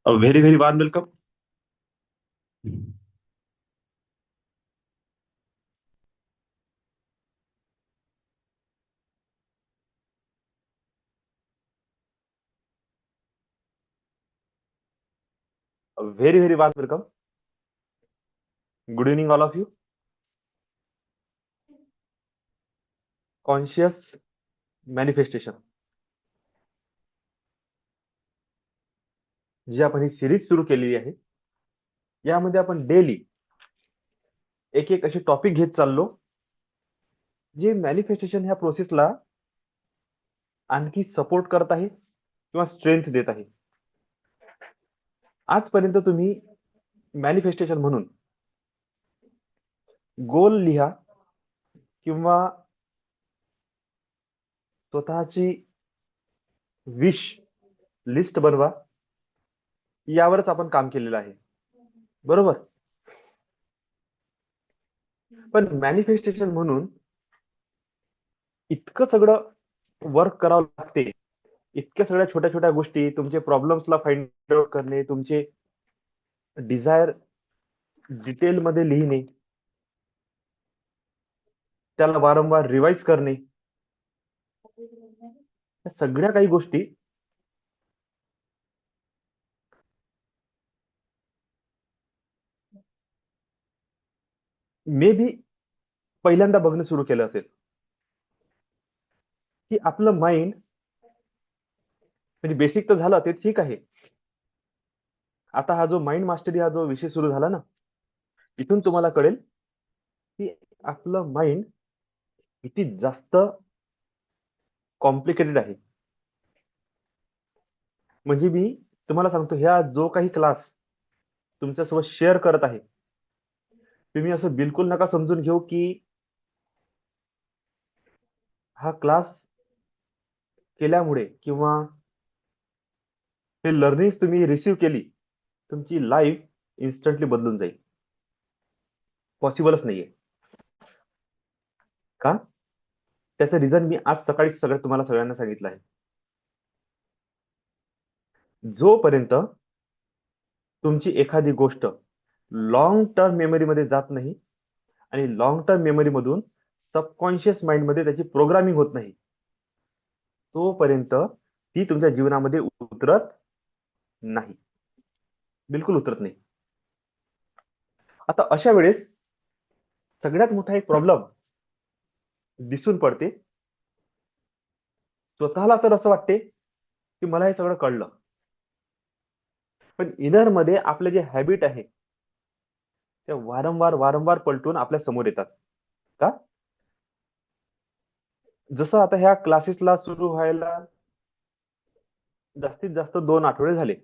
Very, very warm welcome. Very, very warm welcome. Good evening, all of you. Conscious manifestation, जी आपण ही series सुरू केलेली आहे, यामध्ये आपण डेली एक एक असे टॉपिक घेत चाललो, जे मॅनिफेस्टेशन ह्या प्रोसेसला आणखी सपोर्ट करत आहे किंवा स्ट्रेंथ देत आहे. आजपर्यंत तुम्ही मॅनिफेस्टेशन म्हणून गोल लिहा किंवा स्वतःची विश लिस्ट बनवा, यावरच आपण काम केलेलं आहे, बरोबर. पण मॅनिफेस्टेशन म्हणून इतकं सगळं वर्क करावं लागते, इतक्या सगळ्या छोट्या छोट्या गोष्टी, तुमचे प्रॉब्लेम्सला फाइंड आउट करणे, तुमचे डिझायर डिटेल मध्ये लिहिणे, त्याला वारंवार रिवाइज करणे, या सगळ्या काही गोष्टी मे बी पहिल्यांदा बघणं सुरू केलं असेल, की आपलं माइंड म्हणजे बेसिक तर झालं ते ठीक आहे. आता हा जो माइंड मास्टरी हा जो विषय सुरू झाला ना, इथून तुम्हाला कळेल की आपलं माइंड किती जास्त कॉम्प्लिकेटेड आहे. म्हणजे मी तुम्हाला सांगतो, ह्या जो काही क्लास तुमच्यासोबत शेअर करत आहे, तुम्ही असं बिलकुल नका समजून घेऊ की हा क्लास केल्यामुळे किंवा हे लर्निंग तुम्ही रिसीव्ह केली, तुमची लाईफ इन्स्टंटली बदलून जाईल. पॉसिबलच नाहीये. का? त्याचं रिझन मी आज सकाळी तुम्हाला सगळ्यांना सांगितलं आहे. जोपर्यंत तुमची एखादी गोष्ट लॉंग टर्म मेमरीमध्ये जात नाही आणि लॉंग टर्म मेमरी मधून सबकॉन्शियस माइंड मध्ये त्याची प्रोग्रामिंग होत नाही, तोपर्यंत ती तुमच्या जीवनामध्ये उतरत नाही, बिलकुल उतरत नाही. आता अशा वेळेस सगळ्यात मोठा एक प्रॉब्लेम दिसून पडते. स्वतःला तर असं वाटते की मला हे सगळं कळलं, पण इनर मध्ये आपले जे हॅबिट आहे ते वारंवार वारंवार पलटून आपल्या समोर येतात. का? जसं आता ह्या क्लासेसला सुरू व्हायला जास्तीत जास्त 2 आठवडे झाले.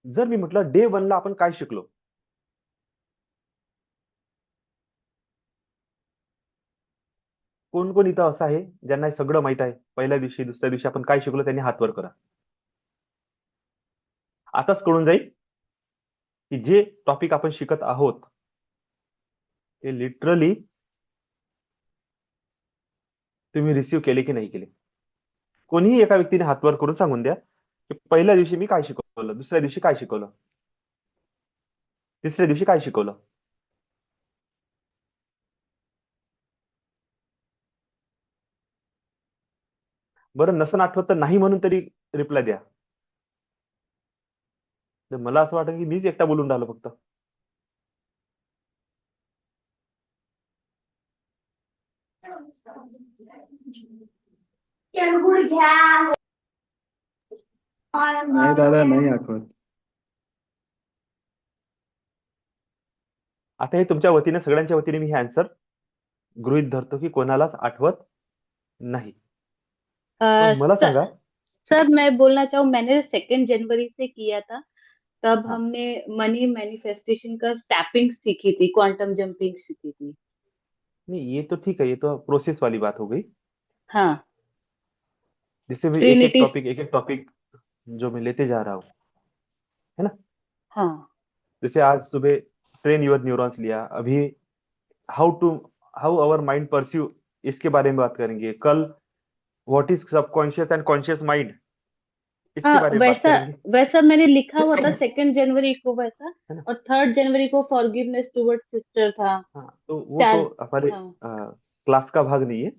जर मी म्हटलं डे 1 ला आपण काय शिकलो, कोण कोण इथं असं आहे ज्यांना हे सगळं माहित आहे? पहिल्या दिवशी दुसऱ्या दिवशी आपण काय शिकलो, त्यांनी हात वर करा. आताच कळून जाईल की जे टॉपिक आपण शिकत आहोत ते लिटरली तुम्ही रिसीव्ह केले की नाही केले. कोणीही एका व्यक्तीने हात वर करून सांगून द्या की पहिल्या दिवशी मी काय शिकवलं, दुसऱ्या दिवशी काय शिकवलं, तिसऱ्या दिवशी काय शिकवलं. बरं, नसन आठवत तर नाही म्हणून तरी रिप्लाय द्या. तर मला असं वाटतं की मीच एकटा बोलून राहिलो फक्त. नाही दादा, नाही आठवत. आता हे तुमच्या वतीने, सगळ्यांच्या वतीने मी हे आन्सर गृहीत धरतो की कोणालाच आठवत नाही. अ, मग मला सर, सांगा. सर मैं बोलना चाहूँ, मैंने 2 जनवरी से किया था। तब हाँ, हमने मनी मैनिफेस्टेशन का टैपिंग सीखी थी, क्वांटम जंपिंग सीखी थी। नहीं ये तो ठीक है, ये तो प्रोसेस वाली बात हो गई. हाँ, जिससे भी ट्रिनिटी। एक एक टॉपिक जो मैं लेते जा रहा हूँ, है ना. हाँ, जैसे आज सुबह ट्रेन योर न्यूरॉन्स लिया, अभी हाउ हाउ आवर माइंड परस्यू, इसके बारे में बात करेंगे। कल what is subconscious end conscious mind, इसके हाँ, बारे में बात वैसा करेंगे। वैसा मैंने लिखा हुआ था 2 जनवरी को वैसा। है ना? और 3 जनवरी को फॉरगिवनेस टुवर्ड्स सिस्टर था। हाँ, तो वो तो 4। हमारे हाँ। क्लास का भाग नहीं है।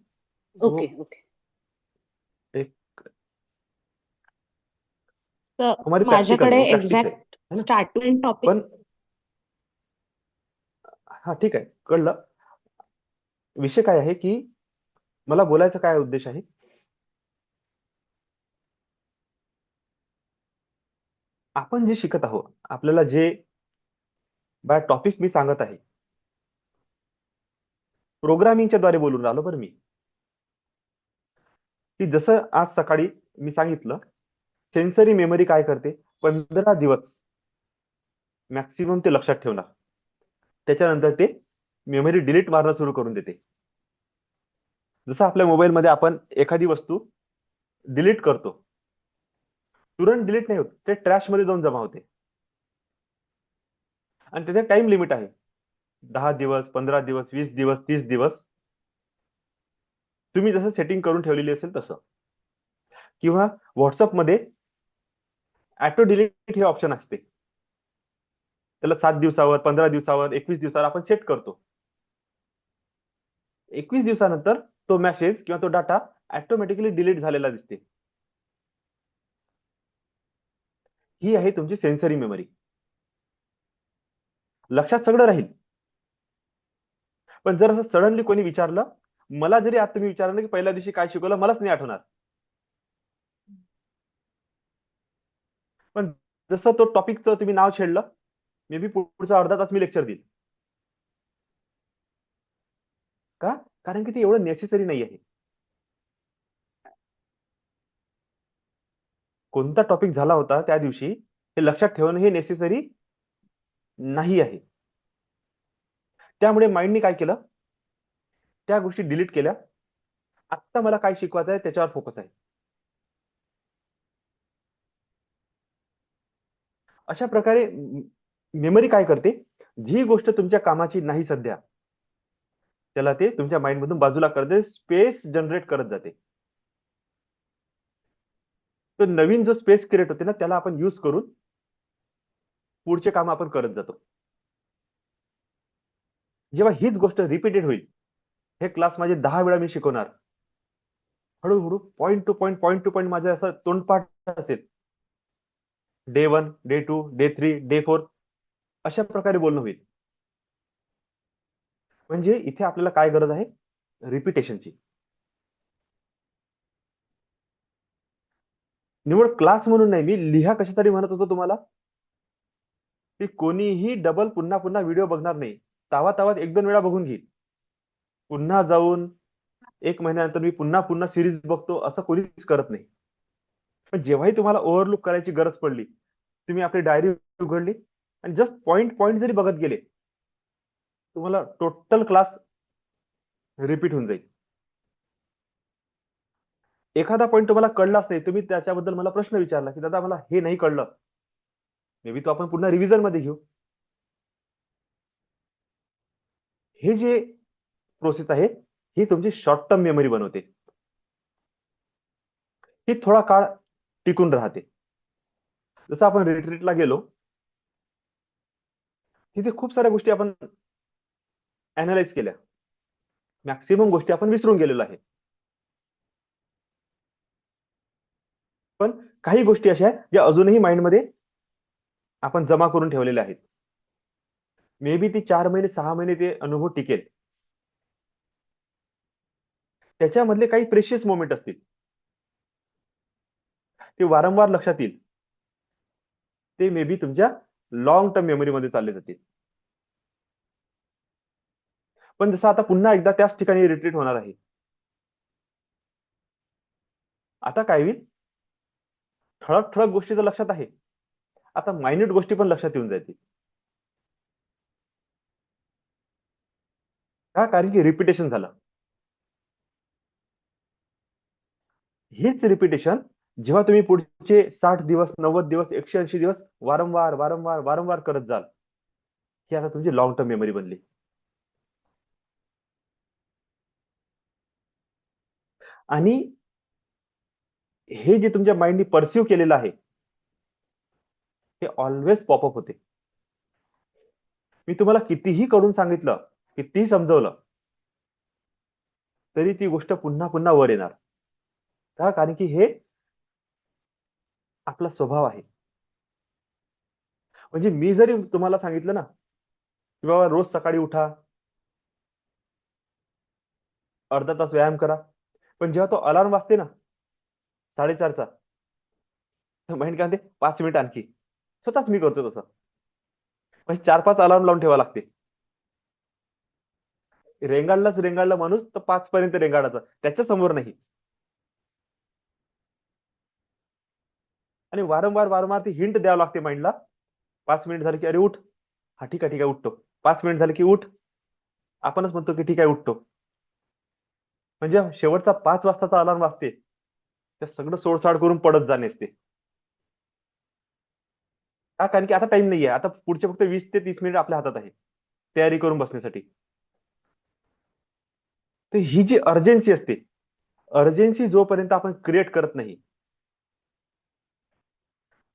वो ओके ओके। एक तर हमारी प्रॅक्टिकल आहे, माझ्याकडे वो प्रॅक्टिस आहे. एक्झॅक्ट है ना? स्टार्टिंग टॉपिक पण हा ठीक आहे, कळलं. विषय काय आहे की मला बोलायचा काय उद्देश आहे, आपण जे शिकत आहोत, आपल्याला जे बाय टॉपिक मी सांगत आहे, प्रोग्रामिंगच्या द्वारे बोलून राहिलो बरं मी, की जसं आज सकाळी मी सांगितलं, सेन्सरी मेमरी काय करते, 15 दिवस मॅक्सिमम ते लक्षात ठेवणार, त्याच्यानंतर ते मेमरी डिलीट मारणं सुरू करून देते. जसं आपल्या मोबाईलमध्ये आपण एखादी वस्तू डिलीट करतो, तुरंत डिलीट नाही होत, ते ट्रॅश मध्ये जाऊन जमा होते आणि त्याचा टाइम लिमिट आहे. 10 दिवस, 15 दिवस, 20 दिवस, 30 दिवस, तुम्ही जसं सेटिंग करून ठेवलेली असेल तसं. किंवा व्हॉट्सअपमध्ये ऑटो डिलीट हे ऑप्शन असते, त्याला 7 दिवसावर, 15 दिवसावर, 21 दिवसावर आपण सेट करतो. 21 दिवसानंतर तो मेसेज किंवा तो डाटा ऑटोमॅटिकली डिलीट झालेला दिसते. ही आहे तुमची सेन्सरी मेमरी. लक्षात सगळं राहील, पण जर असं सडनली कोणी विचारलं, मला जरी आज तुम्ही विचारलं की पहिल्या दिवशी काय शिकवलं, मलाच नाही आठवणार. पण जसं तो टॉपिकचं तुम्ही नाव छेडलं, मे बी पुढचा अर्धा तास मी लेक्चर देईल. का? कारण की ते एवढं नेसेसरी नाही आहे. कोणता टॉपिक झाला होता त्या दिवशी हे लक्षात ठेवणं हे नेसेसरी नाही आहे. त्यामुळे माइंडने काय केलं, त्या गोष्टी डिलीट केल्या. आत्ता मला काय शिकवायचं आहे त्याच्यावर फोकस आहे. अशा प्रकारे मेमरी काय करते, जी गोष्ट तुमच्या कामाची नाही सध्या, त्याला ते तुमच्या माइंड मधून बाजूला करते, स्पेस जनरेट करत जाते. तो नवीन जो स्पेस क्रिएट होते ना, त्याला आपण यूज करून पुढचे काम आपण करत जातो. जेव्हा हीच गोष्ट रिपीटेड होईल, हे क्लास माझे 10 वेळा मी शिकवणार, हळूहळू पॉइंट टू पॉइंट माझं असं तोंडपाठ असेल. डे 1, डे 2, डे 3, डे 4 अशा प्रकारे बोलणं होईल. म्हणजे इथे आपल्याला काय गरज आहे, रिपिटेशनची. निवड क्लास म्हणून नाही, मी लिहा कशासाठी म्हणत होतो तुम्हाला, की कोणीही डबल पुन्हा पुन्हा व्हिडिओ बघणार नाही. तावा तावात 1-2 वेळा बघून घेईल. पुन्हा जाऊन 1 महिन्यानंतर मी पुन्हा पुन्हा सिरीज बघतो असं कोणीच करत नाही. पण जेव्हाही तुम्हाला ओव्हरलुक करायची गरज पडली, तुम्ही आपली डायरी उघडली आणि जस्ट पॉइंट पॉइंट जरी बघत गेले, तुम्हाला टोटल क्लास रिपीट होऊन जाईल. एखादा पॉइंट तुम्हाला कळलाच नाही, तुम्ही त्याच्याबद्दल मला प्रश्न विचारला की दादा मला हे नाही कळलं, मे बी तो आपण पुन्हा रिव्हिजन मध्ये घेऊ. हे जे प्रोसेस आहे, ही तुमची शॉर्ट टर्म मेमरी बनवते. ही थोडा काळ टिकून राहते. जसं आपण रिट्रीटला गेलो, तिथे खूप साऱ्या गोष्टी आपण अनालाइज केल्या, मॅक्सिमम गोष्टी आपण विसरून गेलेलो आहे. पण काही गोष्टी अशा आहेत ज्या अजूनही माइंडमध्ये आपण जमा करून ठेवलेल्या आहेत. मे बी ती 4 महिने 6 महिने ते अनुभव टिकेल. त्याच्यामधले काही प्रेशियस मोमेंट असतील, ते वारंवार लक्षात येईल. ते मे बी तुमच्या लॉंग टर्म मेमरीमध्ये चालले जातील. पण जसं आता पुन्हा एकदा त्याच ठिकाणी रिट्रीट होणार आहे, आता काय होईल, ठळक ठळक गोष्टी तर लक्षात आहे, आता मायन्यूट गोष्टी पण लक्षात येऊन जातील. का? कारण की रिपिटेशन झालं. हेच रिपिटेशन जेव्हा तुम्ही पुढचे 60 दिवस, 90 दिवस, 180 दिवस वारंवार वारंवार वारंवार करत जाल, ही आता तुमची लॉंग टर्म मेमरी बनली. आणि हे जे तुमच्या माइंडनी परसिव्ह केलेलं आहे हे ऑलवेज पॉपअप होते. मी तुम्हाला कितीही कडून सांगितलं, कितीही समजवलं, तरी ती गोष्ट पुन्हा पुन्हा वर येणार. का? कारण की हे आपला स्वभाव आहे. म्हणजे मी जरी तुम्हाला सांगितलं ना की बाबा रोज सकाळी उठा, अर्धा तास व्यायाम करा, पण जेव्हा तो अलार्म वाजते ना 4:30चा, माइंड काय म्हणते 5 मिनिट आणखी. स्वतःच मी करतो तसं. म्हणजे 4-5 अलार्म लावून ठेवा लागते. रेंगाळला माणूस तर 5 पर्यंत रेंगाळायचा, त्याच्या समोर नाही. आणि वारंवार ती हिंट द्यावं लागते माइंडला. 5 मिनिट झाले की अरे उठ. हा ठीक आहे उठतो. 5 मिनिट झाले की उठ. आपणच म्हणतो की ठीक आहे उठतो. म्हणजे शेवटचा 5 वाजताचा अलार्म वाजते, ते सगळं सोडसाड करून पडत जाणे असते. का? कारण की आता टाइम नाहीये. आता पुढचे फक्त 20 ते 30 मिनिट आपल्या हातात आहे तयारी करून बसण्यासाठी. तर ही जी अर्जन्सी असते, अर्जन्सी जोपर्यंत आपण क्रिएट करत नाही,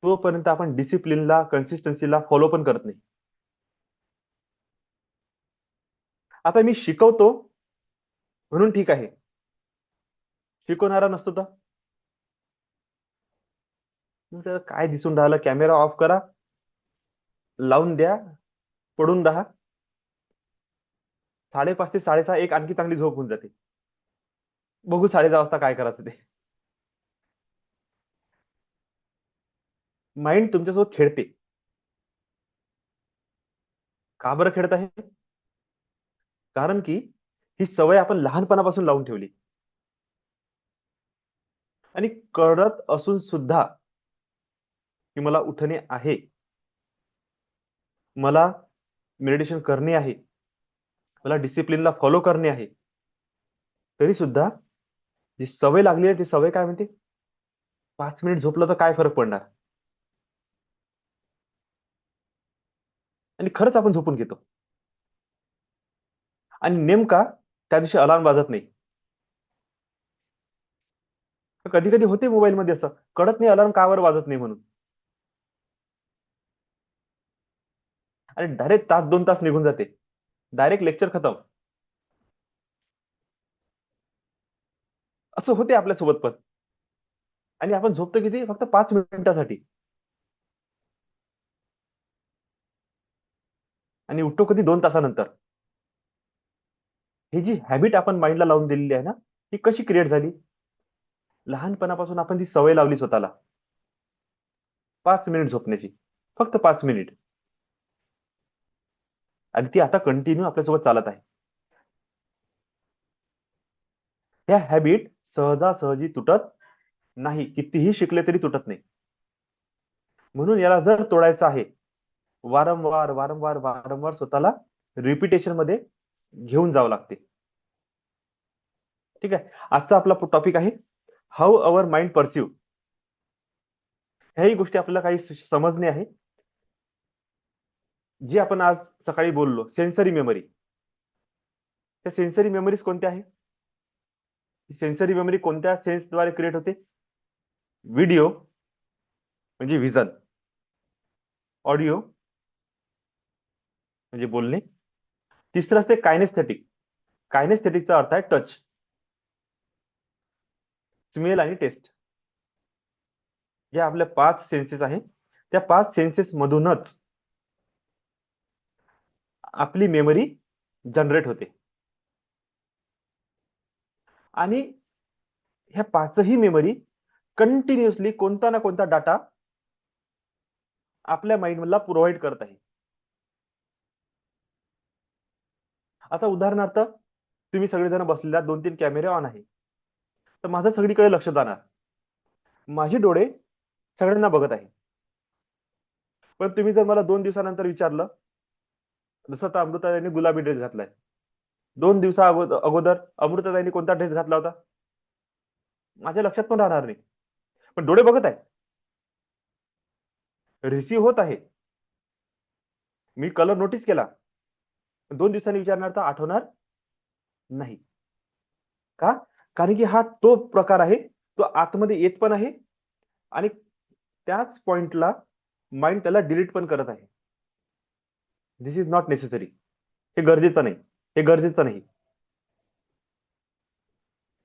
तोपर्यंत आपण डिसिप्लिनला, कन्सिस्टन्सीला फॉलो पण करत नाही. आता मी शिकवतो म्हणून ठीक आहे. शिकवणारा नसतो तर मग त्याला काय दिसून राहिलं, कॅमेरा ऑफ करा, लावून द्या, पडून राहा. 5:30 ते 6:30 एक आणखी चांगली झोप होऊन जाते. बघू 6:30 वाजता काय करायचं ते. माइंड तुमच्यासोबत खेळते. का बरं खेळत आहे? कारण की ही सवय आपण लहानपणापासून लावून ठेवली. आणि कळत असून सुद्धा की मला उठणे आहे, मला मेडिटेशन करणे आहे, मला डिसिप्लिनला फॉलो करणे आहे, तरी सुद्धा जी सवय लागली आहे ती सवय काय म्हणते, 5 मिनिट झोपलं तर काय फरक पडणार. आणि खरंच आपण झोपून घेतो. आणि नेमका त्या दिवशी अलार्म वाजत नाही. कधी कधी होते मोबाईल मध्ये असं, कळत नाही अलार्म का बरं वाजत नाही म्हणून, आणि डायरेक्ट तास 2 तास निघून जाते, डायरेक्ट लेक्चर खतम. असं होते आपल्यासोबत पण. आणि आपण झोपतो किती, फक्त 5 मिनिटासाठी, आणि उठतो कधी 2 तासानंतर. ही जी हॅबिट आपण माइंडला लावून दिलेली आहे ना, ही कशी क्रिएट झाली? लहानपणापासून आपण ती सवय लावली स्वतःला 5 मिनिट झोपण्याची, फक्त 5 मिनिट. आणि ती आता कंटिन्यू आपल्यासोबत चालत आहे. ह्या हॅबिट सहजासहजी तुटत नाही, कितीही शिकले तरी तुटत नाही. म्हणून याला जर तोडायचं आहे, वारंवार स्वतःला रिपिटेशन मध्ये घेऊन जावं लागते. ठीक आहे. आजचा आपला टॉपिक आहे हाऊ अवर माइंड परसिव्ह. ह्याही गोष्टी आपल्याला काही समजणे आहे. जे आपण आज सकाळी बोललो, सेन्सरी मेमरी. त्या सेन्सरी मेमरीज कोणत्या आहे? सेन्सरी मेमरी कोणत्या सेन्सद्वारे क्रिएट होते? व्हिडिओ म्हणजे व्हिजन, ऑडिओ म्हणजे बोलणे, तिसरं असते कायनेस्थेटिक. कायनेस्थेटिकचा अर्थ आहे टच, स्मेल आणि टेस्ट. जे आपल्या 5 सेन्सेस आहे, त्या 5 सेन्सेस मधूनच आपली मेमरी जनरेट होते. आणि ह्या 5ही मेमरी कंटिन्युअसली कोणता ना कोणता डाटा आपल्या माइंडला प्रोव्हाइड करत आहे. आता उदाहरणार्थ, तुम्ही सगळेजण बसलेला, 2-3 कॅमेरे ऑन आहे, तर माझं सगळीकडे लक्ष जाणार, माझे डोळे सगळ्यांना बघत आहे. पण तुम्ही जर मला 2 दिवसानंतर विचारलं, जसं आता अमृताताईंनी गुलाबी ड्रेस घातलाय, 2 दिवसा अगोदर अमृताताईंनी कोणता ड्रेस घातला होता, माझ्या लक्षात पण राहणार नाही. पण डोळे बघत आहे, रिसीव्ह होत आहे. मी कलर नोटीस केला, 2 दिवसांनी विचारणार तर आठवणार नाही. का? कारण की हा तो प्रकार आहे, तो आतमध्ये येत पण आहे आणि त्याच पॉइंटला माइंड त्याला डिलीट पण करत आहे. दिस इज नॉट नेसेसरी. हे गरजेचं नाही. हे गरजेचं नाही.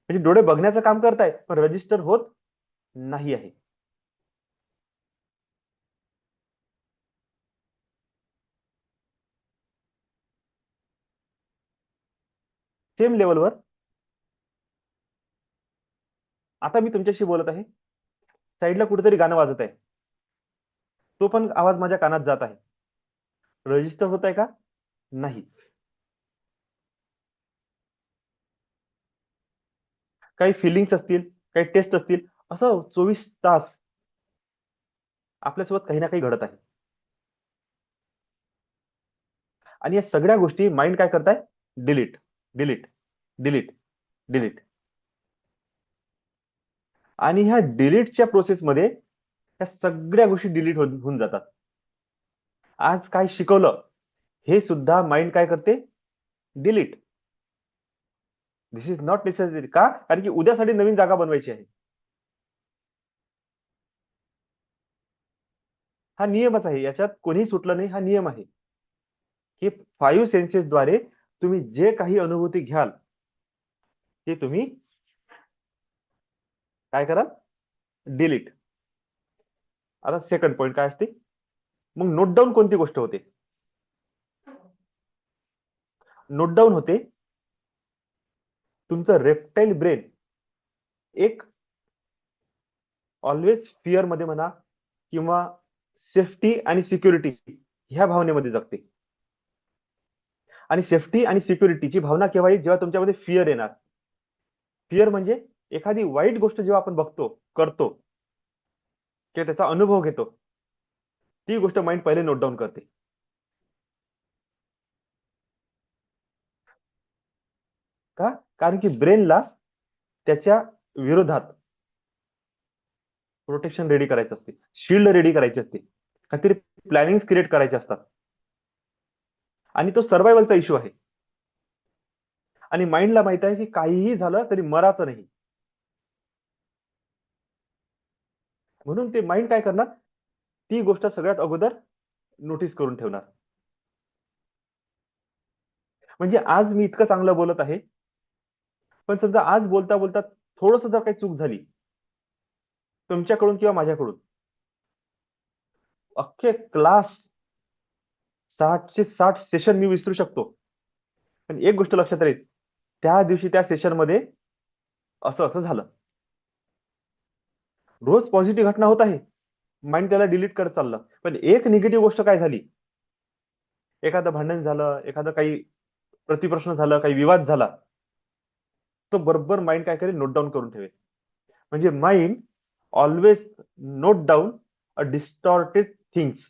म्हणजे डोळे बघण्याचं काम करताय, पण रजिस्टर होत नाही आहे. सेम लेवलवर आता मी तुमच्याशी बोलत आहे, साईडला कुठेतरी गाणं वाजत आहे, तो पण आवाज माझ्या कानात जात आहे. रजिस्टर होत आहे का? नाही. काही फिलिंग्स असतील, काही टेस्ट असतील, असं 24 तास आपल्यासोबत काही ना काही घडत आहे. आणि या सगळ्या गोष्टी माइंड काय करताय? Delete, delete, delete, delete. आणि ह्या डिलीटच्या प्रोसेसमध्ये ह्या सगळ्या गोष्टी डिलीट होऊन जातात. आज काय शिकवलं हे सुद्धा माइंड काय करते? Delete. This is not necessary. का? कारण की उद्यासाठी नवीन जागा बनवायची आहे. हा नियमच आहे, याच्यात कोणीही सुटलं नाही. हा नियम आहे की 5 सेन्सेसद्वारे तुम्ही जे काही अनुभूती घ्याल ते तुम्ही काय कराल? डिलीट. आता सेकंड पॉइंट काय असते? मग नोट डाऊन कोणती गोष्ट होते? नोट डाऊन होते तुमचं रेप्टाइल ब्रेन एक ऑलवेज फिअर मध्ये म्हणा किंवा सेफ्टी आणि सिक्युरिटी ह्या भावनेमध्ये जगते. आणि सेफ्टी आणि सिक्युरिटीची भावना केव्हा येईल? जेव्हा तुमच्यामध्ये फिअर येणार. फिअर म्हणजे एखादी वाईट गोष्ट जेव्हा आपण बघतो, करतो किंवा त्याचा अनुभव घेतो, ती गोष्ट माइंड पहिले नोट डाऊन करते. का? कारण की ब्रेनला त्याच्या विरोधात प्रोटेक्शन रेडी करायचं असते, शिल्ड रेडी करायची असते, काहीतरी प्लॅनिंग क्रिएट करायचे असतात. आणि तो सर्वायवलचा इश्यू आहे. आणि माइंडला माहित आहे की काहीही झालं तरी मराचं नाही. म्हणून ते माइंड काय करणार? ती गोष्ट सगळ्यात अगोदर नोटीस करून ठेवणार. म्हणजे आज मी इतकं चांगलं बोलत आहे, पण समजा आज बोलता बोलता थोडस जर काही चूक झाली तुमच्याकडून किंवा माझ्याकडून, अख्खे क्लास 60चे 60 सेशन मी विसरू शकतो. पण एक गोष्ट लक्षात राहील, त्या दिवशी त्या सेशन मध्ये असं असं झालं. रोज पॉझिटिव्ह घटना होत आहे, माइंड त्याला डिलीट करत चाललं. पण एक निगेटिव्ह गोष्ट काय झाली? एखादं भांडण झालं, एखादं काही प्रतिप्रश्न झालं, काही विवाद झाला, तो बरोबर माइंड काय करेल? नोट डाऊन करून ठेवेल. म्हणजे mind always note down a distorted things.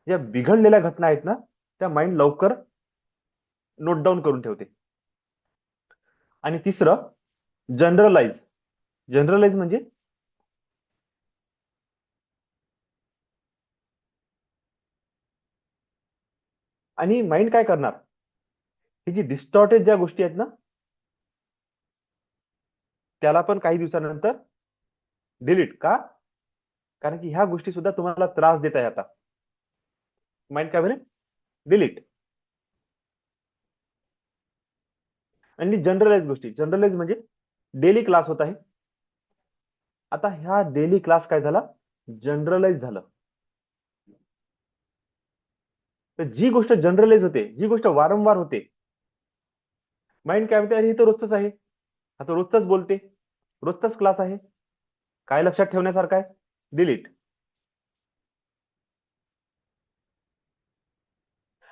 ज्या बिघडलेल्या घटना आहेत ना, त्या माइंड लवकर नोट डाऊन करून ठेवते. आणि तिसरं, जनरलाइज. जनरलाइज म्हणजे आणि माइंड काय करणार? ही जी डिस्टॉर्टेड ज्या गोष्टी आहेत ना, त्याला पण काही दिवसानंतर डिलीट. का? कारण की ह्या गोष्टी सुद्धा तुम्हाला त्रास देत आहे आता. माइंड काय म्हणे? डिलीट. आणि जनरलाइज गोष्टी. जनरलाइज म्हणजे डेली क्लास होत आहे, आता ह्या डेली क्लास काय झाला? जनरलाइज झालं. तर जी गोष्ट जनरलाइज होते, जी गोष्ट वारंवार होते, माइंड काय म्हणते? अरे हे तर रोजच आहे, आता रोजच बोलते, रोजचाच क्लास आहे, काय लक्षात ठेवण्यासारखं आहे? डिलीट.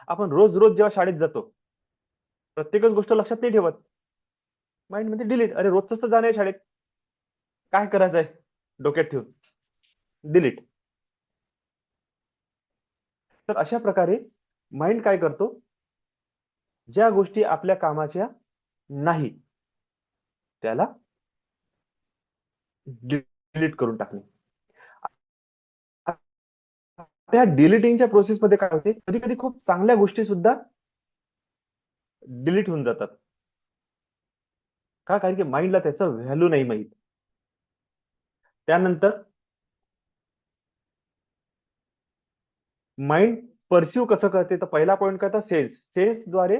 आपण रोज रोज जेव्हा शाळेत जातो, प्रत्येकच गोष्ट लक्षात नाही ठेवत. माइंड म्हणजे डिलीट. अरे रोजच तर जाणे शाळेत, काय करायचंय डोक्यात ठेवून? डिलीट. तर अशा प्रकारे माइंड काय करतो? ज्या गोष्टी आपल्या कामाच्या नाही त्याला डिलीट करून टाकणे. त्या डिलीटिंगच्या प्रोसेसमध्ये काय होते, कधी कधी खूप चांगल्या गोष्टी सुद्धा डिलीट होऊन जातात. का? कारण की माइंडला त्याचं व्हॅल्यू नाही माहित. त्यानंतर माइंड परसिव्ह कसं करते, तर पहिला पॉईंट काय, तर सेन्सद्वारे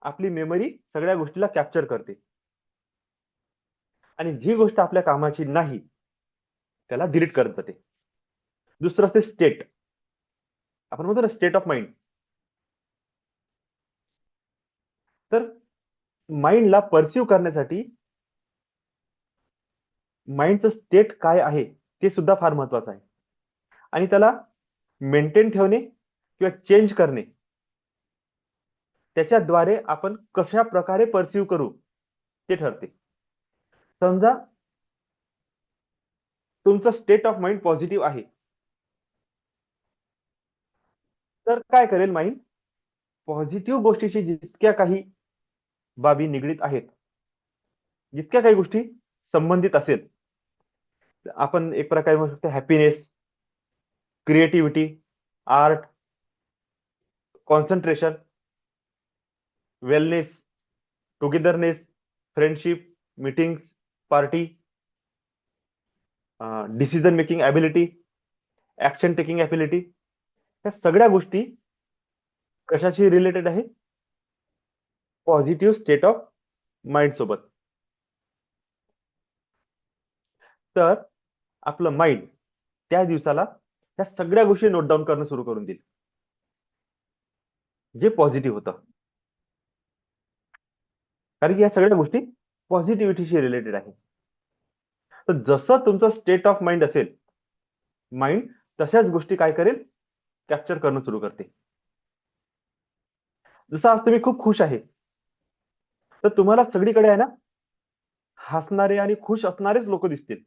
आपली मेमरी सगळ्या गोष्टीला कॅप्चर करते आणि जी गोष्ट आपल्या कामाची नाही त्याला डिलीट करत जाते. दुसरं असते स्टेट. आपण म्हणतो ना स्टेट ऑफ माइंड. तर माइंडला परसिव्ह करण्यासाठी माइंडचं स्टेट काय आहे ते सुद्धा फार महत्वाचं आहे आणि त्याला मेंटेन ठेवणे किंवा चेंज करणे, त्याच्याद्वारे आपण कशा प्रकारे परसिव्ह करू ते ठरते. समजा तुमचं स्टेट ऑफ माइंड पॉझिटिव्ह आहे, तर काय करेल माइंड, पॉझिटिव्ह गोष्टीशी जितक्या काही बाबी निगडीत आहेत, जितक्या काही गोष्टी संबंधित असेल, आपण एक प्रकारे म्हणू शकतो happiness, creativity, art, concentration, wellness, togetherness, friendship, meetings, party, decision making ability, action taking ability, या सगळ्या गोष्टी कशाशी रिलेटेड आहे, पॉझिटिव्ह स्टेट ऑफ माइंड सोबत. तर आपलं माइंड त्या दिवसाला या सगळ्या गोष्टी नोट डाऊन करणं सुरू करून देईल, जे पॉझिटिव्ह होतं. कारण की या सगळ्या गोष्टी पॉझिटिव्हिटीशी रिलेटेड आहे. तर जसं तुमचं स्टेट ऑफ माइंड असेल, माइंड तशाच गोष्टी काय करेल, कॅप्चर करणं सुरू करते. जसं आज तुम्ही खूप खुश आहे, तर तुम्हाला सगळीकडे आहे ना हसणारे आणि खुश असणारेच लोक दिसतील.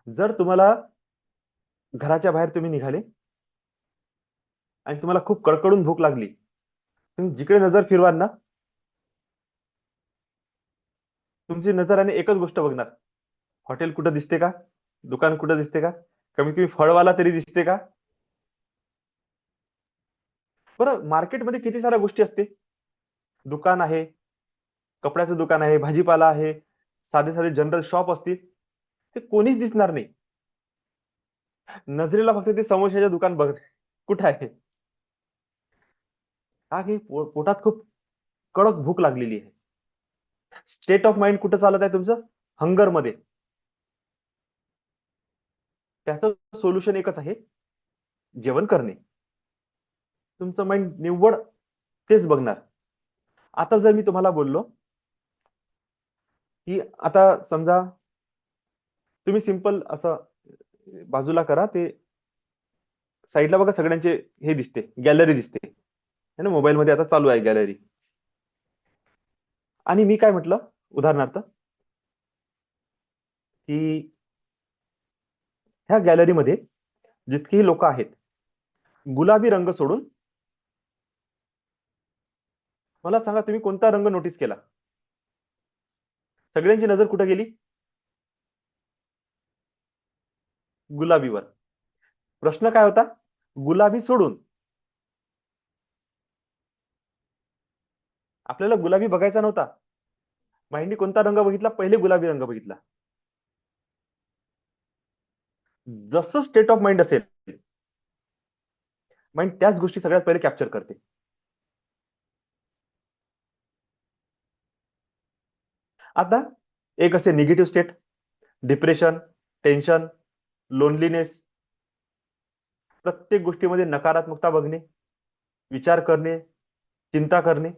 जर तुम्हाला घराच्या बाहेर तुम्ही निघाले आणि तुम्हाला खूप कडकडून भूक लागली, तुम्ही जिकडे नजर फिरवाल ना, तुमची नजराने एकच गोष्ट बघणार, हॉटेल कुठं दिसते का, दुकान कुठं दिसते का, कमीत कमी फळवाला तरी दिसते का. बरं, मार्केटमध्ये किती साऱ्या गोष्टी असते, दुकान आहे, कपड्याचं दुकान आहे, भाजीपाला आहे, साधे साधे जनरल शॉप असतील, ते कोणीच दिसणार नाही. नजरेला फक्त ते समोश्याचे दुकान बघ कुठं आहे. का की पोटात खूप कडक भूक लागलेली आहे. स्टेट ऑफ माइंड कुठं चालत आहे तुमचं, हंगर मध्ये. त्याचं सोल्युशन एकच आहे, जेवण करणे. तुमचं माइंड निव्वळ तेच बघणार. आता जर मी तुम्हाला बोललो की आता समजा तुम्ही सिंपल असं बाजूला करा, ते साईडला बघा सगळ्यांचे हे दिसते, गॅलरी दिसते है ना, मोबाईल मध्ये आता चालू आहे गॅलरी. आणि मी काय म्हटलं उदाहरणार्थ, की ह्या गॅलरीमध्ये जितकेही लोक आहेत, गुलाबी रंग सोडून मला सांगा तुम्ही कोणता रंग नोटीस केला. सगळ्यांची नजर कुठे गेली, गुलाबीवर. प्रश्न काय होता, गुलाबी सोडून आपल्याला गुलाबी बघायचा नव्हता. माइंडने कोणता रंग बघितला, पहिले गुलाबी रंग बघितला. जसं स्टेट ऑफ माइंड असेल, माइंड त्याच गोष्टी सगळ्यात पहिले कॅप्चर करते. आता एक असे negative state, depression, tension, loneliness, प्रत्येक गोष्टीमध्ये नकारात्मकता बघणे, विचार करणे, चिंता करणे.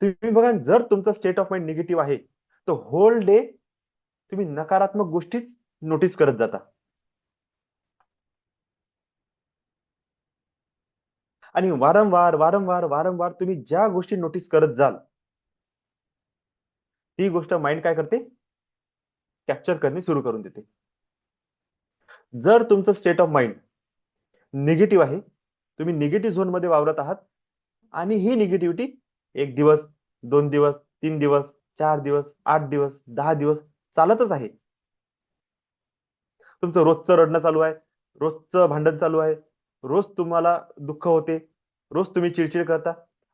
तुम्ही बघा, जर तुमचं स्टेट ऑफ माइंड निगेटिव्ह आहे, तर होल डे तुम्ही नकारात्मक गोष्टीच नोटीस करत जाता. आणि वारंवार वारंवार वारंवार तुम्ही ज्या गोष्टी नोटीस करत जाल, ती गोष्ट माइंड काय करते, कॅप्चर करणे सुरू करून देते. जर तुमचं स्टेट ऑफ माइंड निगेटिव्ह आहे, तुम्ही निगेटिव्ह झोन मध्ये वावरत आहात, आणि ही निगेटिव्हिटी 1 दिवस, 2 दिवस, 3 दिवस, 4 दिवस, 8 दिवस, 10 दिवस चालतच आहे, तुमचं रोजचं रडणं चालू आहे, रोजचं भांडण चालू आहे, रोज तुम्हाला दुःख होते, रोज तुम्ही चिडचिड करता,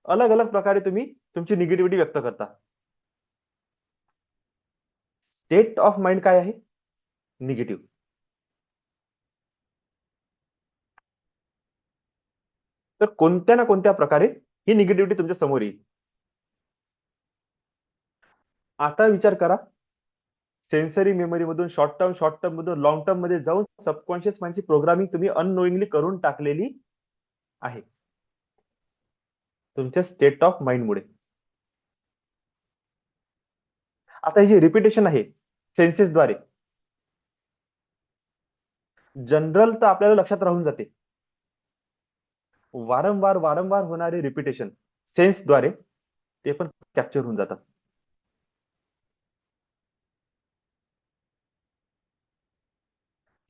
अलग अलग प्रकारे तुम्ही तुमची निगेटिव्हिटी व्यक्त करता. स्टेट ऑफ माइंड काय आहे? निगेटिव्ह. तर कोणत्या ना कोणत्या प्रकारे ही निगेटिव्हिटी तुमच्या समोर येईल. आता विचार करा, सेन्सरी मेमरी मधून शॉर्ट टर्म मधून लॉंग टर्म मध्ये जाऊन सबकॉन्शियस माइंडची प्रोग्रामिंग तुम्ही अननोईंगली करून टाकलेली आहे तुमच्या स्टेट ऑफ माइंड मुळे. आता ही जी रिपिटेशन आहे सेन्सेसद्वारे, जनरल तर आपल्याला लक्षात राहून जाते. वारंवार वारंवार होणारे रिपिटेशन सेन्सद्वारे ते पण कॅप्चर होऊन जातात.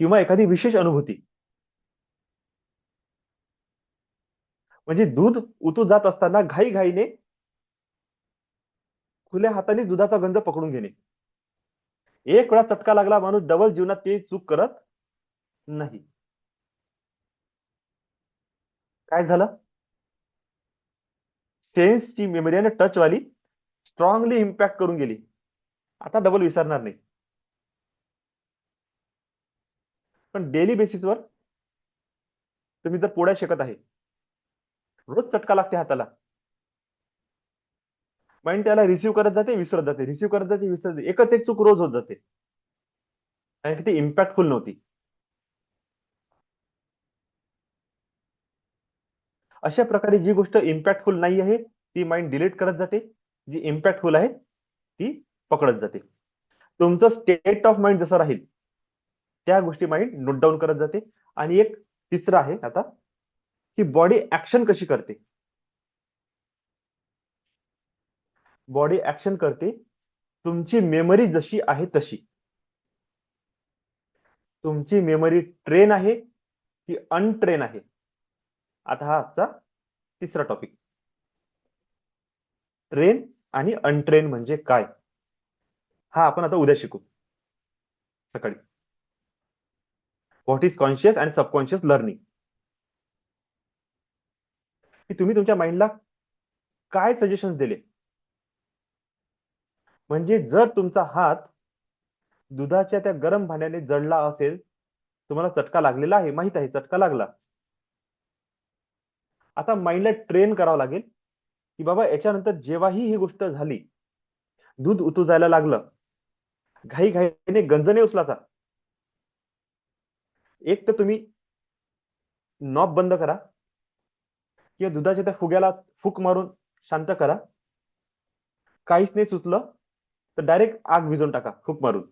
किंवा एखादी विशेष अनुभूती, म्हणजे दूध उतू जात असताना घाईघाईने खुल्या हाताने दुधाचा गंज पकडून घेणे. एक वेळा चटका लागला, माणूस डबल जीवनात ते चूक करत नाही. काय झालं? सेन्सची मेमरी आणि टच वाली स्ट्रॉंगली इम्पॅक्ट करून गेली, आता डबल विसरणार नाही. पण डेली बेसिसवर तुम्ही जर पोळ्या शेकत आहे, रोज चटका लागते हाताला, माइंड त्याला रिसिव्ह करत जाते, विसरत जाते, रिसिव्ह करत जाते, विसरत जाते, एकच एक चूक रोज होत जाते, कारण की ती इम्पॅक्टफुल नव्हती. अशा प्रकारे जी गोष्ट इम्पॅक्टफुल नाही आहे ती माइंड डिलीट करत जाते, जी इम्पॅक्टफुल आहे ती पकडत जाते. तुमचं स्टेट ऑफ माइंड जसं राहील त्या गोष्टी माइंड नोट डाऊन करत जाते. आणि एक तिसरं आहे आता, की बॉडी ऍक्शन कशी करते. बॉडी ऍक्शन करते तुमची मेमरी जशी आहे तशी. तुमची मेमरी ट्रेन आहे की अनट्रेन आहे. आता हा आजचा तिसरा टॉपिक, ट्रेन आणि अनट्रेन म्हणजे काय, हा आपण आता उद्या शिकू सकाळी. What is conscious and subconscious learning, की तुम्ही तुमच्या माइंडला काय सजेशन दिले. म्हणजे जर तुमचा हात दुधाच्या त्या गरम भांड्याने जळला असेल, तुम्हाला चटका लागलेला आहे, माहित आहे चटका लागला, आता माइंडला ट्रेन करावं लागेल की बाबा याच्यानंतर जेव्हाही ही गोष्ट झाली, दूध उतू जायला लागलं, घाई घाईने गंजने उचलाचा, एक तर तुम्ही नॉब बंद करा किंवा दुधाच्या त्या फुग्याला फूक मारून शांत करा. काहीच नाही सुचलं तर डायरेक्ट आग विझून टाका फूक मारून.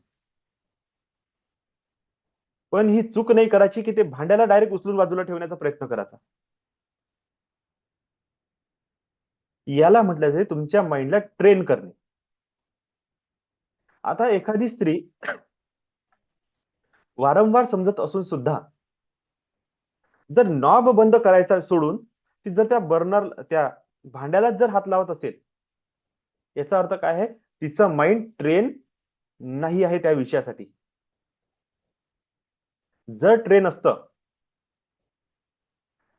पण ही चूक नाही करायची की ते भांड्याला डायरेक्ट उचलून बाजूला ठेवण्याचा प्रयत्न करायचा. याला म्हटलं जाते तुमच्या माइंडला ट्रेन करणे. आता एखादी स्त्री वारंवार समजत असून सुद्धा जर नॉब बंद करायचा सोडून ती जर त्या बर्नर त्या भांड्याला जर हात लावत असेल, याचा अर्थ काय आहे, तिचं माइंड ट्रेन नाही आहे त्या विषयासाठी. जर ट्रेन असतं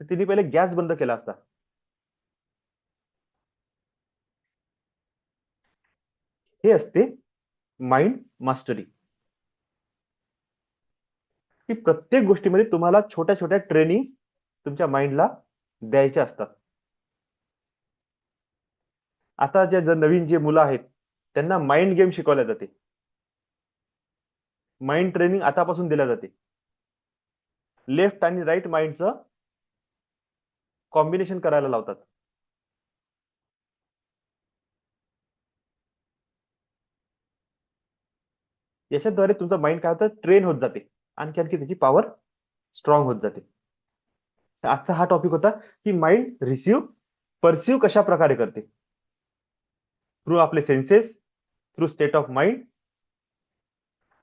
तर तिने पहिले गॅस बंद केला असता. हे असते माइंड मास्टरी, की प्रत्येक गोष्टीमध्ये तुम्हाला छोट्या छोट्या ट्रेनिंग तुमच्या माइंडला द्यायच्या असतात. आता जे नवीन जे मुलं आहेत त्यांना माइंड गेम शिकवल्या जाते, माइंड ट्रेनिंग आतापासून दिल्या जाते. लेफ्ट आणि राईट माइंडचं कॉम्बिनेशन करायला लावतात. याच्याद्वारे तुमचं माइंड काय होतं, ट्रेन होत जाते, आणखी आणखी त्याची पॉवर स्ट्रॉंग होत जाते. आजचा हा टॉपिक होता की माइंड रिसिव्ह परसिव्ह कशा प्रकारे करते, थ्रू आपले census, through state of mind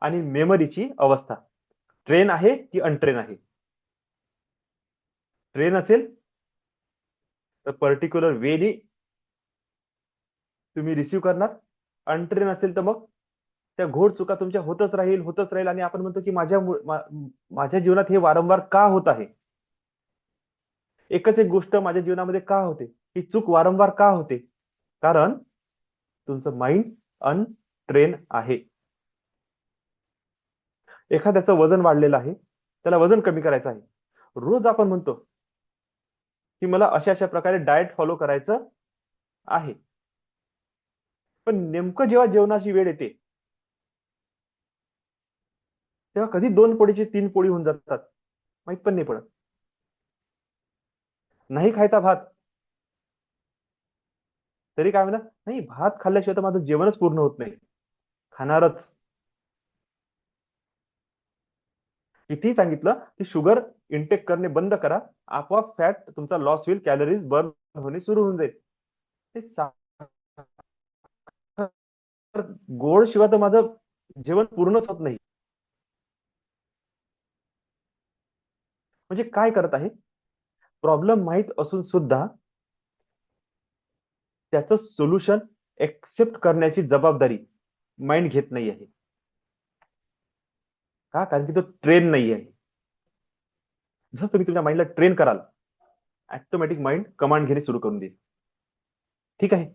आणि मेमरीची अवस्था. ट्रेन आहे की अनट्रेन आहे. ट्रेन असेल तर पर्टिक्युलर वेनी तुम्ही रिसिव्ह करणार, अनट्रेन असेल तर मग त्या घोड चुका तुमच्या होतच राहील आणि आपण म्हणतो की माझ्या जीवनात हे वारंवार का होत आहे. एकच एक गोष्ट माझ्या जीवनामध्ये का होते, ही चूक वारंवार का होते? कारण तुमचं माइंड अनट्रेन आहे. एखाद्याचं वजन वाढलेलं आहे, त्याला वजन कमी करायचं आहे. रोज आपण म्हणतो की मला अशा अशा प्रकारे डाएट फॉलो करायचं आहे. पण नेमकं जेव्हा जेवणाची वेळ येते, तेव्हा कधी 2 पोळीची 3 पोळी होऊन जातात, माहित पण नाही पडत. नाही खायचा भात, तरी काय म्हणा, नाही भात खाल्ल्याशिवाय तर माझं जेवणच पूर्ण होत नाही. खाणारच. कितीही सांगितलं की शुगर इंटेक करणे बंद करा, आपोआप फॅट तुमचा लॉस होईल, कॅलरीज बर्न होणे सुरू होऊन जाईल. ते गोड शिवाय तर माझं जेवण पूर्णच होत नाही. म्हणजे काय करत आहे? प्रॉब्लेम माहित असून सुद्धा त्याचं सोल्युशन एक्सेप्ट करण्याची जबाबदारी माइंड घेत नाही आहे. का? कारण की तो ट्रेन नाही आहे. जर तुम्ही तुमच्या माइंडला ट्रेन कराल, ऑटोमॅटिक माइंड कमांड घेणे सुरू करून देईल. ठीक आहे.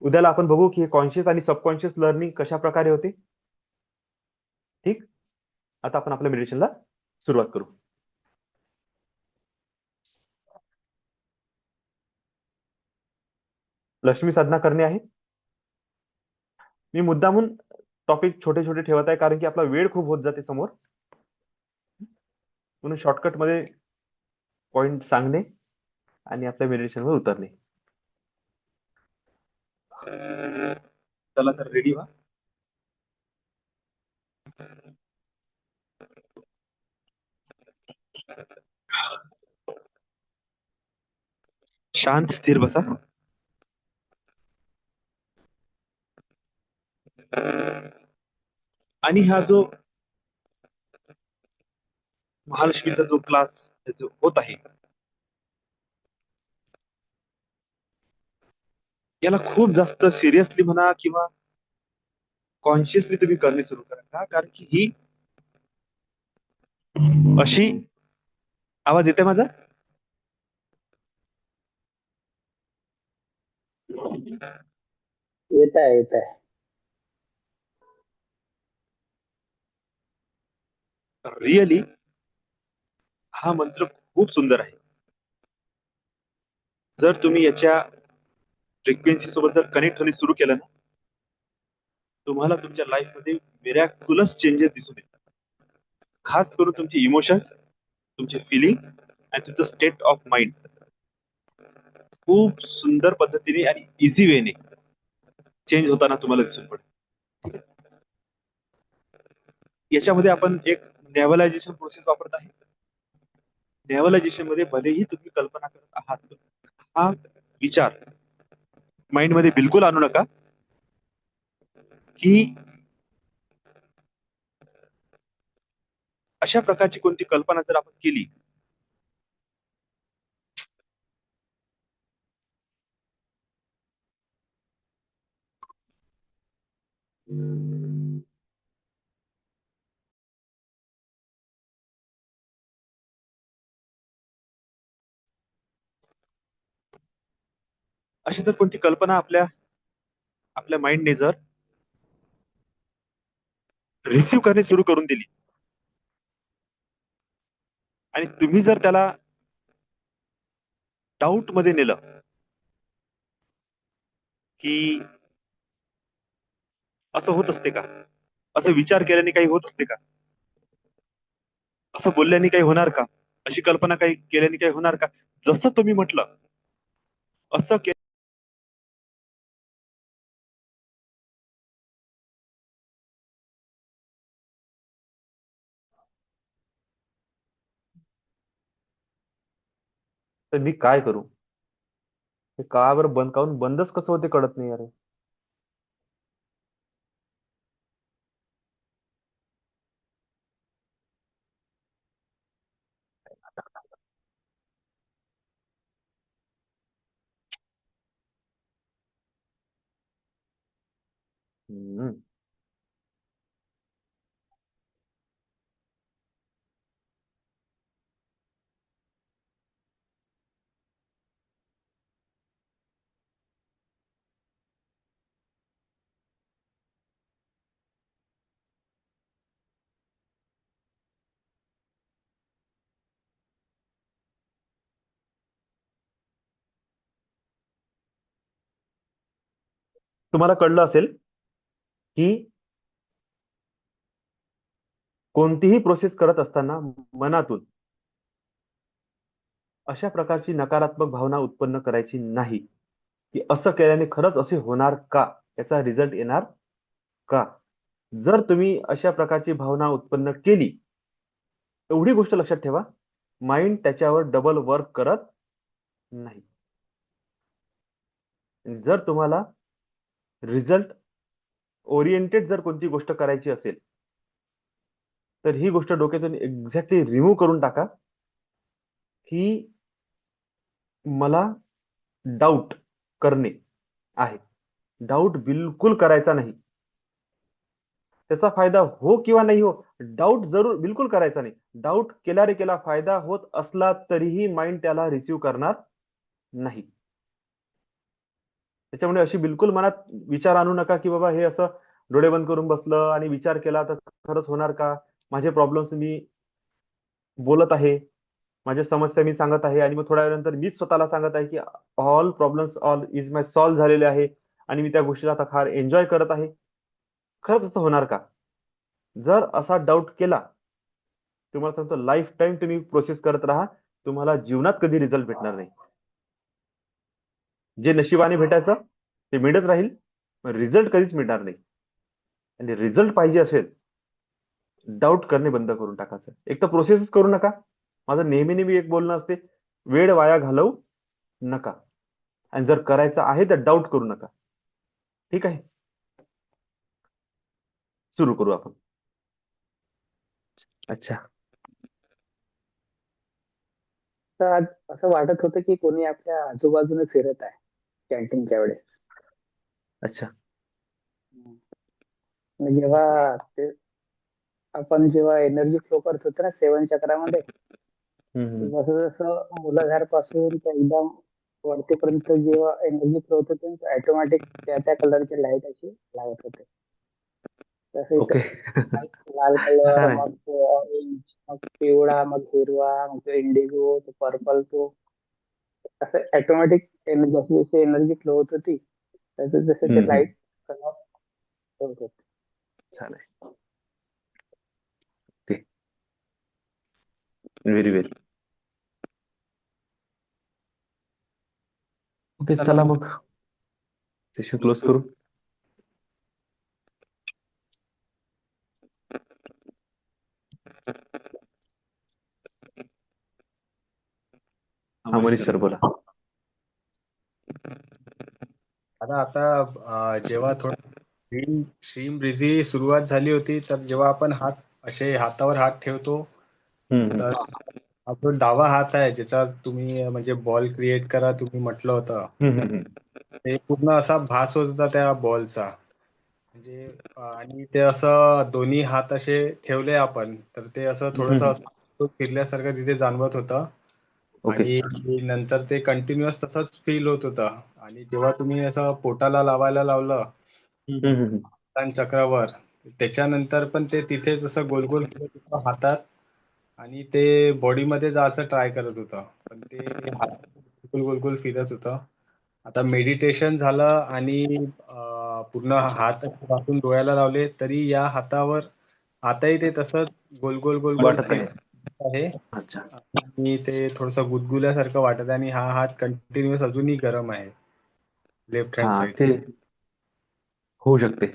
उद्याला आपण बघू की कॉन्शियस आणि सबकॉन्शियस लर्निंग कशा प्रकारे होते. ठीक. आता आपण आपल्या मेडिटेशनला सुरुवात करू. लक्ष्मी साधना करणे आहे. मी मुद्दामून टॉपिक छोटे छोटे ठेवत आहे कारण की आपला वेळ खूप होत जाते समोर, म्हणून शॉर्टकट मध्ये पॉइंट सांगणे आणि आपल्या मेडिटेशनवर उतरणे. चला तर रेडी व्हा. शांत स्थिर बसा. आणि हा जो महालक्ष्मीचा जो क्लास होत आहे, याला खूप जास्त सिरियसली म्हणा किंवा कॉन्शियसली तुम्ही करणे सुरू करा. का? कारण की ही अशी, आवाज येते माझा? येत आहे. रिअली हा मंत्र खूप सुंदर आहे. जर तुम्ही याच्या फ्रिक्वेन्सी सोबत जर कनेक्ट होणे सुरू केलं ना, तुम्हाला तुमच्या लाईफ मध्ये मिरॅक्युलस चेंजेस दिसून येतात. खास करून तुमचे इमोशन्स, तुमचे फिलिंग आणि तुमचं स्टेट ऑफ माइंड खूप सुंदर पद्धतीने आणि इझी वेने चेंज होताना तुम्हाला दिसून पडेल. याच्यामध्ये आपण एक नेव्हलायझेशन प्रोसेस वापरत आहे. नेव्हलायझेशन मध्ये भलेही तुम्ही कल्पना करत आहात, हा विचार माइंड मध्ये बिलकुल आणू नका की अशा प्रकारची कोणती कल्पना जर आपण केली, अशी जर कोणती कल्पना आपल्या आपल्या माइंडने जर रिसीव्ह करणे सुरू करून दिली आणि तुम्ही जर त्याला डाऊट मध्ये नेलं की असं होत असते का, असं विचार केल्याने काही होत असते का, असं बोलल्याने काही होणार का, अशी कल्पना काही केल्याने काही होणार का, जसं तुम्ही म्हटलं असं तर मी काय करू? हे का बरं बंदच कसं होते कळत नाही अरे. तुम्हाला कळलं असेल की कोणतीही प्रोसेस करत असताना मनातून अशा प्रकारची नकारात्मक भावना उत्पन्न करायची नाही, की असं केल्याने खरंच असे होणार का, याचा रिझल्ट येणार का. जर तुम्ही अशा प्रकारची भावना उत्पन्न केली, एवढी गोष्ट लक्षात ठेवा, माइंड त्याच्यावर डबल वर्क करत नाही. जर तुम्हाला रिझल्ट ओरिएंटेड जर कोणती गोष्ट करायची असेल, तर ही गोष्ट डोक्यातून एक्झॅक्टली रिमूव्ह करून टाका, की मला डाऊट करणे आहे. डाऊट बिलकुल करायचा नाही. त्याचा फायदा हो किंवा नाही हो, डाऊट जरूर बिलकुल करायचा नाही. डाऊट केला रे केला, फायदा होत असला तरीही माइंड त्याला रिसीव्ह करणार नाही. त्याच्यामुळे अशी बिलकुल मनात विचार आणू नका, की बाबा हे असं डोळे बंद करून बसलं आणि विचार केला तर खरंच होणार का. माझे प्रॉब्लेम्स मी बोलत आहे, माझ्या समस्या मी सांगत आहे, आणि मग थोड्या वेळानंतर मीच स्वतःला सांगत आहे, की all problems all is my solve झालेले आहे, आणि मी त्या गोष्टीला आता फार एन्जॉय करत आहे. खरंच असं होणार का. जर असा डाऊट केला, तुम्हाला सांगतो लाईफ टाईम तुम्ही प्रोसेस करत राहा, तुम्हाला जीवनात कधी रिझल्ट भेटणार नाही. जे नशिबाने भेटायचं ते मिळत राहील, पण रिझल्ट कधीच मिळणार नाही. आणि रिझल्ट पाहिजे असेल, डाऊट करणे बंद करून टाकायचं. एक तर प्रोसेसच करू नका. माझं नेहमी नेहमी एक बोलणं असते, वेळ वाया घालवू नका, आणि जर करायचं आहे तर डाऊट करू नका. ठीक आहे, सुरू करू आपण. अच्छा. तर आज असं वाटत होतं की कोणी आपल्या आजूबाजूने फिरत आहे कॅन्टीनच्या वेळेस. अच्छा. आणि जेव्हा ते आपण जेव्हा एनर्जी फ्लो करत होतो ना सेवन चक्रामध्ये, जसं जसं मूलाधारपासून ते एकदम वरतीपर्यंत जेव्हा एनर्जी फ्लो होत होते, ऑटोमॅटिक त्या त्या कलरचे लाईट असे लागत होते. तसे ओके. लाल कलर, छान आहे. मग ऑरेंज, मग पिवळा, मग हिरवा, मग इंडिगो, तो पर्पल, तो असं ऑटोमॅटिक जशी जशी एनर्जी फ्लो होत होती तसे जसे ते लाईट कलर होत होते. छान आहे. Okay, very very. ओके, चला मग सेशन क्लोज करू. हा, मनीष सर बोला. आता जेव्हा थोडं स्ट्रीम ब्रिझी सुरुवात झाली होती, तर जेव्हा आपण हात असे हातावर हात ठेवतो, तर हा जो डावा हात आहे ज्याच्यावर तुम्ही म्हणजे बॉल क्रिएट करा तुम्ही म्हटलं होतं, ते पूर्ण असा भास होत होता त्या बॉलचा. म्हणजे आणि ते असं दोन्ही हात असे ठेवले आपण, तर ते असं थोडस फिरल्यासारखं तिथे जाणवत होतं. ओके. आणि नंतर ते कंटिन्युअस तसंच फील होत होतं. आणि जेव्हा तुम्ही असं पोटाला लावायला लावलं चक्रावर, त्याच्यानंतर पण ते तिथेच असं गोल गोल फिरत होतं हातात, आणि ते बॉडीमध्ये जायचं ट्राय करत होतं, पण ते गोल गोल गोल फिरत होतं. आता मेडिटेशन झालं आणि पूर्ण हात वाकून डोळ्याला लावले तरी या हातावर आताही ते तसंच गोल गोल गोल गोल वाटत आहे. फिरत आहे. अच्छा. आणि ते थोडस गुदगुल्यासारखं वाटत आहे, आणि हा हात कंटिन्युअस अजूनही गरम आहे लेफ्ट हँड हा, साइड. ते होऊ शकते.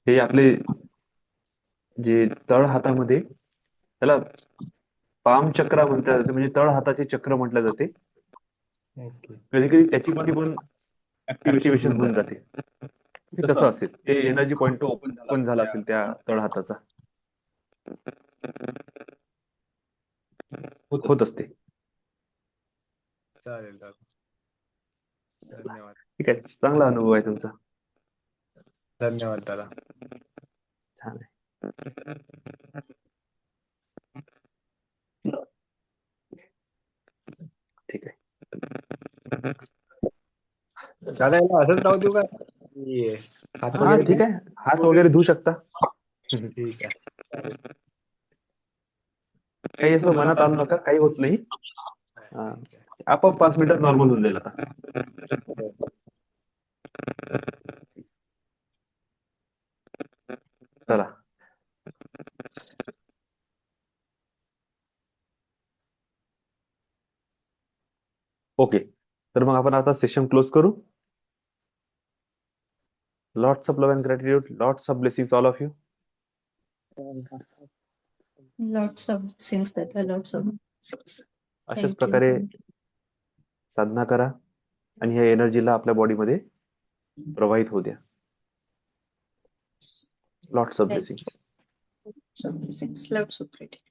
हे आपले जे तळ हातामध्ये, त्याला पाम चक्र म्हणतात जाते, म्हणजे तळ हाताचे चक्र म्हटलं जाते. ओके. कधी कधी त्याची पण ऍक्टिव्हेशन होऊन जाते. ते तसं असेल, ते एनर्जी पॉइंट ओपन झाला असेल त्या तळ हाताचा, होत असते. चालेल दादा, धन्यवाद. ठीक आहे, चांगला अनुभव आहे तुमचा. धन्यवाद दादा. छान आहे. ठीक आहे. दादा याला असंच राहू देऊ का, की हात हा, वगैरे ठीक आहे, हात वगैरे धुवू शकता. ठीक आहे. काही असं मनात आणू नका, काही होत नाही. हा, आपोआप 5 मिनिटात नॉर्मल होऊन जाईल आता. चला. ओके, तर मग आपण आता सेशन क्लोज करू. Lots of love and gratitude, lots of blessings all of you. Lots of blessings, Tata. Lots of blessings. अशाच Thank you. प्रकारे साधना करा आणि ह्या एनर्जीला आपल्या बॉडीमध्ये प्रवाहित होऊ द्या. Lots of Thank blessings. Lots of blessings. Lots of gratitude.